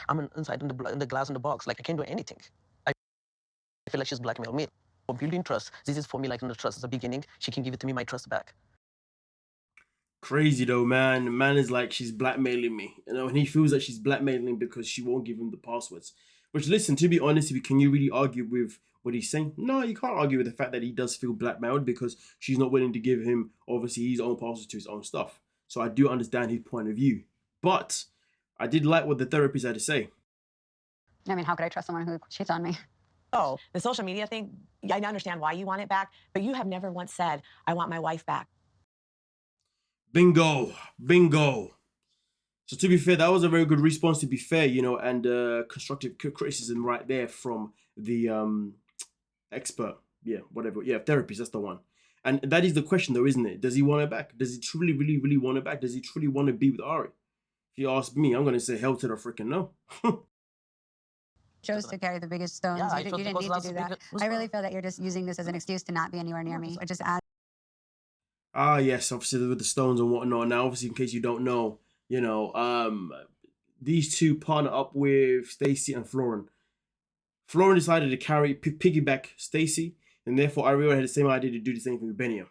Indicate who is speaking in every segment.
Speaker 1: I'm inside in the glass in the box. Like I can't do anything. I feel like she's blackmailed me. For building trust, this is for me like the trust is the beginning. She can give it to me my trust back.
Speaker 2: Crazy though, man. Man is like, she's blackmailing me, and he feels that she's blackmailing because she won't give him the passwords. Which, listen, to be honest with you, can you really argue with what he's saying? No, you can't argue with the fact that he does feel blackmailed because she's not willing to give him, obviously, his own passwords to his own stuff. So I do understand his point of view. But I did like what the therapist had to say.
Speaker 3: I mean, how could I trust someone who cheats on me?
Speaker 4: Oh, the social media thing, I understand why you want it back, but you have never once said, I want my wife back.
Speaker 2: Bingo. Bingo. So to be fair, that was a very good response, to be fair, you know, and constructive criticism right there from the expert. Yeah, whatever. Yeah, therapist, that's the one. And that is the question though, isn't it? Does he want her back? Does he truly, really, really want her back? Does he truly want to be with Ari? If you ask me, I'm going to say hell to the freaking no.
Speaker 3: Chose to carry the biggest stones.
Speaker 1: Yeah,
Speaker 3: you didn't need to do that. I really feel that you're just using this as an excuse to not be anywhere near me. Or just add.
Speaker 2: Ah, yes, obviously with the stones and whatnot. Now, obviously, in case you don't know, you know, these two partner up with Stacey and Florin. Florin decided to piggyback Stacey, and therefore Ariela had the same idea to do the same thing with Biniyam.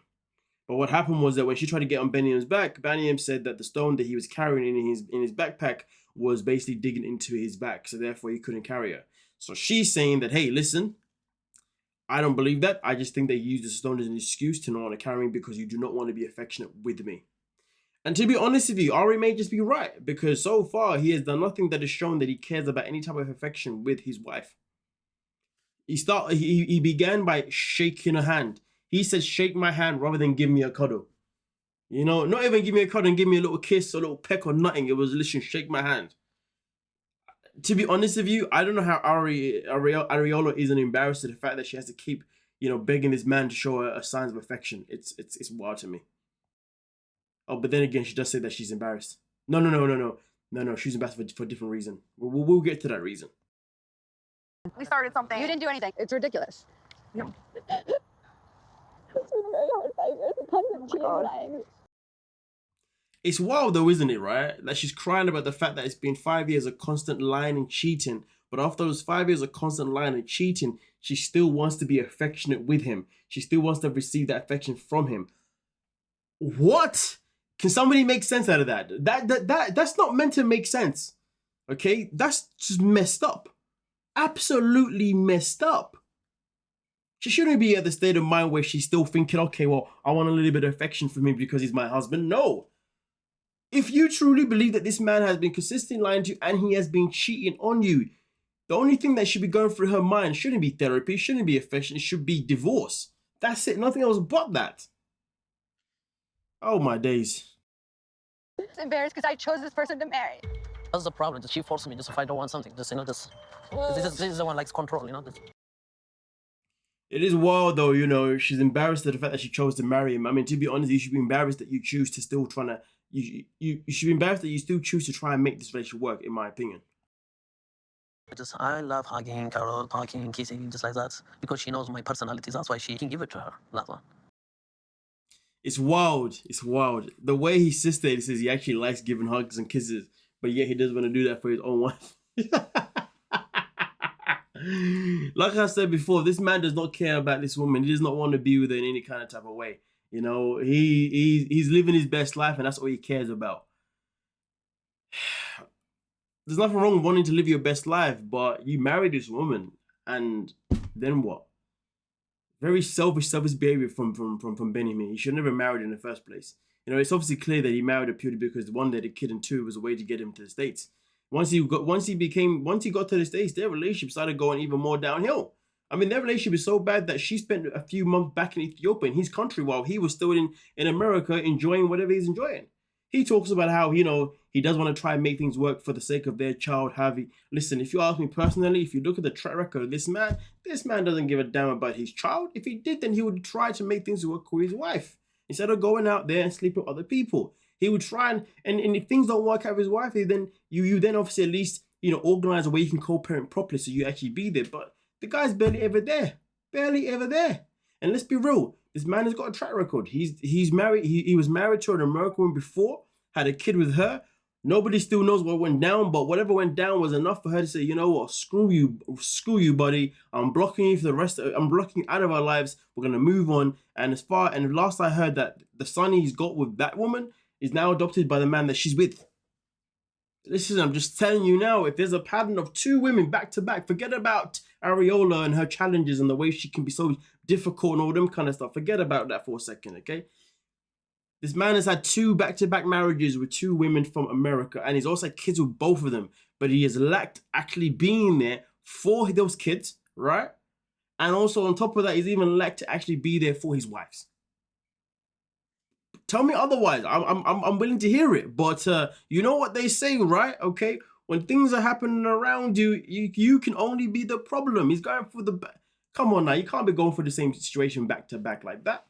Speaker 2: But what happened was that when she tried to get on Biniyam's back, Biniyam said that the stone that he was carrying in his backpack was basically digging into his back, so therefore he couldn't carry her. So she's saying that, hey, listen, I don't believe that. I just think they use the stone as an excuse to not want to carry me because you do not want to be affectionate with me. And to be honest with you, Ari may just be right, because so far he has done nothing that has shown that he cares about any type of affection with his wife. He began by shaking her hand. He said, shake my hand rather than give me a cuddle. You know, not even give me a cuddle and give me a little kiss, a little peck or nothing. It was literally shake my hand. To be honest with you, I don't know how Ariela isn't embarrassed at the fact that she has to keep, you know, begging this man to show her signs of affection. It's wild to me. Oh, but then again, she does say that she's embarrassed. No. She's embarrassed for a different reason. We'll get to that reason.
Speaker 3: We started something. You didn't do anything. It's ridiculous. No. It's been a very hard 5 years. It comes with lying.
Speaker 2: It's wild though, isn't it, right? That she's crying about the fact that it's been 5 years of constant lying and cheating. But after those 5 years of constant lying and cheating, she still wants to be affectionate with him. She still wants to receive that affection from him. What? Can somebody make sense out of that? That's not meant to make sense. Okay? That's just messed up. Absolutely messed up. She shouldn't be at the state of mind where she's still thinking, okay, well, I want a little bit of affection from him because he's my husband. No. If you truly believe that this man has been consistently lying to you and he has been cheating on you, the only thing that should be going through her mind shouldn't be therapy, shouldn't be affection, it should be divorce. That's it, nothing else but that. Oh my days.
Speaker 3: I'm embarrassed because I chose this person to marry.
Speaker 1: That's the problem. She forced me just if I don't want something. Just, you know, this is the one likes control, you know.
Speaker 2: It is wild though, you know, she's embarrassed at the fact that she chose to marry him. I mean, to be honest, you should be embarrassed that you choose to still trying to, you should be embarrassed that you still choose to try and make this relationship work, in my opinion.
Speaker 1: I love hugging, Carol, talking, kissing, just like that. Because she knows my personality. That's why she can give it to her. That one.
Speaker 2: It's wild. It's wild. The way he says that, he says he actually likes giving hugs and kisses, but yet he doesn't want to do that for his own wife. Like I said before, this man does not care about this woman. He does not want to be with her in any kind of type of way. You know, he's living his best life, and that's all he cares about. There's nothing wrong with wanting to live your best life, but you married this woman, and then what? Very selfish behavior from Biniyam. He should never married in the first place. You know, it's obviously clear that he married her purely because one, they had a kid, and two, was a way to get him to the States. Once he got to the States, their relationship started going even more downhill. I mean, their relationship is so bad that she spent a few months back in Ethiopia, in his country, while he was still in America enjoying whatever he's enjoying. He talks about how, you know, he does want to try and make things work for the sake of their child, Harvey. Listen, if you ask me personally, if you look at the track record of this man doesn't give a damn about his child. If he did, then he would try to make things work with his wife instead of going out there and sleeping with other people. He would try and if things don't work out with his wife, then you then obviously at least, you know, organize a way you can co-parent properly so you actually be there. But the guy's barely ever there. Barely ever there. And let's be real, this man has got a track record. He's married, he was married to an American woman before, had a kid with her, Nobody still knows what went down, but whatever went down was enough for her to say, you know what, screw you, buddy. I'm blocking you for the rest of, I'm blocking you out of our lives. We're gonna move on. And last I heard that the son he's got with that woman is now adopted by the man that she's with. Listen, I'm just telling you now, if there's a pattern of 2 women back to back, forget about Ariela and her challenges and the way she can be so difficult and all them kind of stuff. Forget about that for a second, okay? This man has had 2 back-to-back marriages with 2 women from America, and he's also had kids with both of them. But he has lacked actually being there for those kids, right? And also on top of that, he's even lacked to actually be there for his wives. Tell me otherwise. I'm willing to hear it. But you know what they say, right? Okay, when things are happening around you, you can only be the problem. He's going for the come on now. You can't be going for the same situation back to back like that.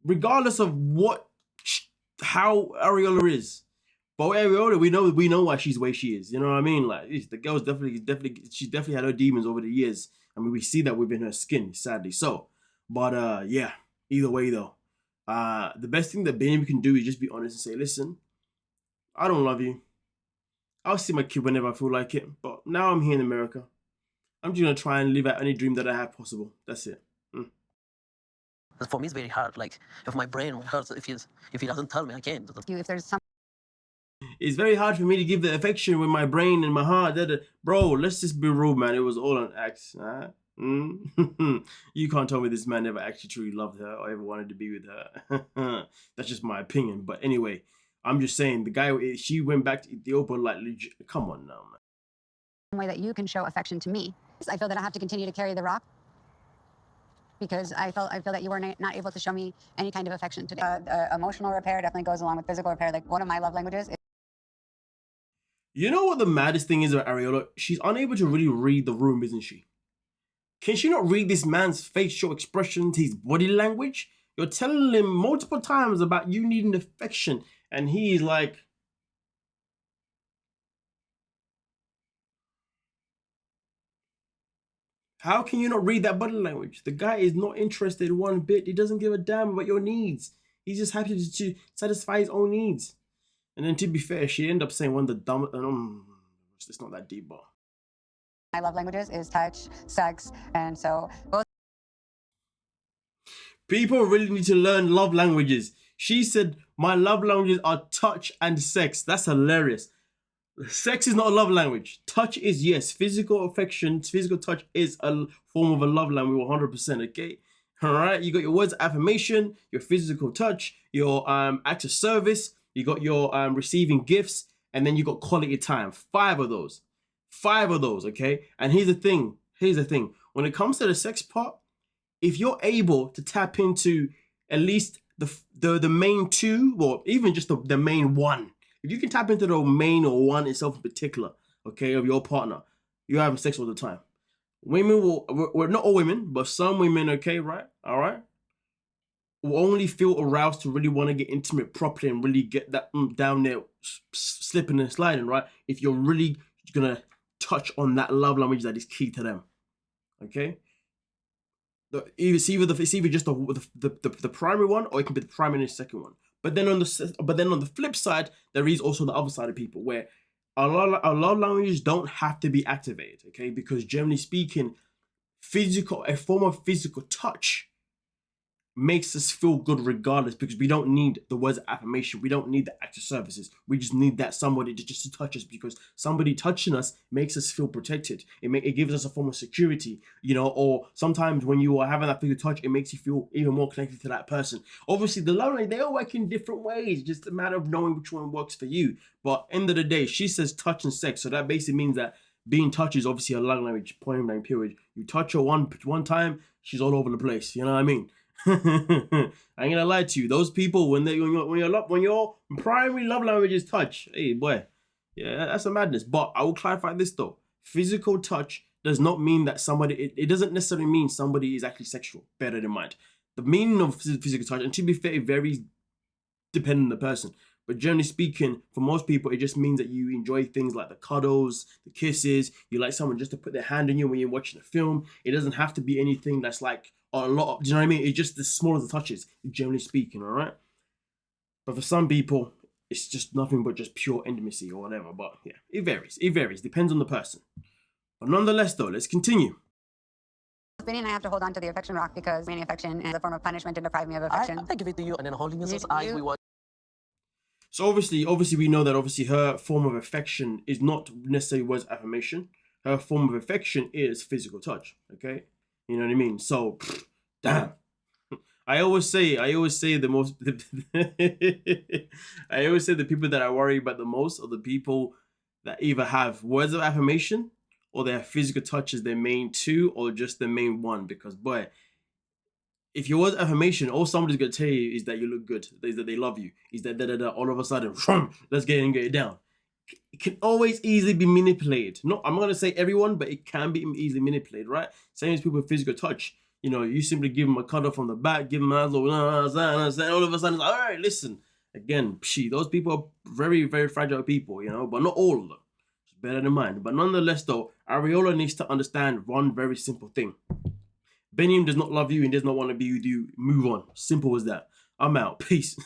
Speaker 2: Regardless of how Ariela is, but Ariela, we know why she's the way she is. You know what I mean? Like the girl's she's definitely had her demons over the years. I mean, we see that within her skin, sadly so. But yeah, either way though, the best thing that Biniyam can do is just be honest and say, listen, I don't love you. I'll see my kid whenever I feel like it. But now I'm here in America. I'm just gonna try and live out any dream that I have possible. That's it.
Speaker 1: For me, it's very hard. Like, if my brain hurts, if he doesn't tell me, I can't.
Speaker 3: If there's some
Speaker 2: It's very hard for me to give the affection with my brain and my heart. Bro, let's just be real, man. It was all an act. You can't tell me this man never actually truly loved her or ever wanted to be with her. That's just my opinion. But anyway, I'm just saying, the guy, she went back to Ethiopia, like, legit. Come on now, man.
Speaker 3: way that you can show affection to me. I feel that I have to continue to carry the rock because I feel that you were not able to show me any kind of affection today. Emotional repair definitely goes along with physical repair. Like, one of my love languages is...
Speaker 2: You know what the maddest thing is about Ariela? She's unable to really read the room, isn't she? Can she not read this man's facial expressions, his body language? You're telling him multiple times about you needing affection, and he's like... How can you not read that body language? The guy is not interested one bit. He doesn't give a damn about your needs. He's just happy to satisfy his own needs. And then to be fair, she ended up saying one of the dumb... it's not that deep, but...
Speaker 3: My love languages is touch, sex, and so both...
Speaker 2: People really need to learn love languages. She said, my love languages are touch and sex. That's hilarious. Sex is not a love language. Touch is, yes. Physical affection, physical touch is a form of a love language, 100%, okay? All right? You got your words of affirmation, your physical touch, your acts of service, you got your receiving gifts, and then you got quality time. 5 of those. 5 of those, okay? And here's the thing. When it comes to the sex part, if you're able to tap into at least the main 2, or even just the main 1, if you can tap into the main or one itself in particular, okay, of your partner, you're having sex all the time. Women we're not all women, but some women, okay, right? All right? Will only feel aroused to really want to get intimate properly and really get that down there, slipping and sliding, right? If you're really gonna touch on that love language that is key to them, okay? It's either just the primary one, or it can be the primary and the second one. But then on the flip side, there is also the other side of people where a lot of languages don't have to be activated, okay? Because generally speaking, a form of physical touch makes us feel good regardless, because we don't need the words of affirmation. We don't need the acts of services. We just need that somebody just to touch us, because somebody touching us makes us feel protected. It gives us a form of security, you know, or sometimes when you are having that physical touch, it makes you feel even more connected to that person. Obviously, the love language, they all work in different ways, just a matter of knowing which one works for you. But end of the day, she says touch and sex, so that basically means that being touched is obviously a love language, point blank period. You touch her one time, she's all over the place, you know what I mean? I ain't gonna lie to you. Those people, when your primary love language is touch, hey boy, yeah, that's a madness. But I will clarify this though: physical touch does not mean that somebody. It doesn't necessarily mean somebody is actually sexual. Bear that in mind. The meaning of physical touch, and to be fair, it varies depending on the person. But generally speaking, for most people, it just means that you enjoy things like the cuddles, the kisses. You like someone just to put their hand on you when you're watching a film. It doesn't have to be anything that's like a lot of, do you know what I mean? It's just the smallest of touches, generally speaking, all right? But for some people, it's just nothing but just pure intimacy or whatever. But yeah, it varies. It varies. Depends on the person. But nonetheless, though, let's continue.
Speaker 3: Bini and I have to hold on to the affection rock because any affection is a form of punishment and deprive me of affection.
Speaker 1: I give it to you, and then holding his
Speaker 3: You-
Speaker 1: eyes,
Speaker 3: you-
Speaker 1: we watch.
Speaker 2: So obviously we know that obviously her form of affection is not necessarily words of affirmation. Her form of affection is physical touch. Okay, you know what I mean. So, damn. I always say the most. I always say the people that I worry about the most are the people that either have words of affirmation or they have physical touch as their main two or just the main one. Because boy, if your words of affirmation, all somebody's gonna tell you is that you look good, is that they love you, is that all of a sudden, let's get it down. It can always easily be manipulated. No, I'm not gonna say everyone, but it can be easily manipulated, right? Same as people with physical touch. You know, you simply give them a cuddle from the back, give them a little, all of a sudden, it's like, all right, listen. Again, those people are very, very fragile people, you know, but not all of them. It's better than mine. But nonetheless, though, Ariela needs to understand one very simple thing. Biniyam does not love you and does not want to be with you. Move on. Simple as that. I'm out. Peace.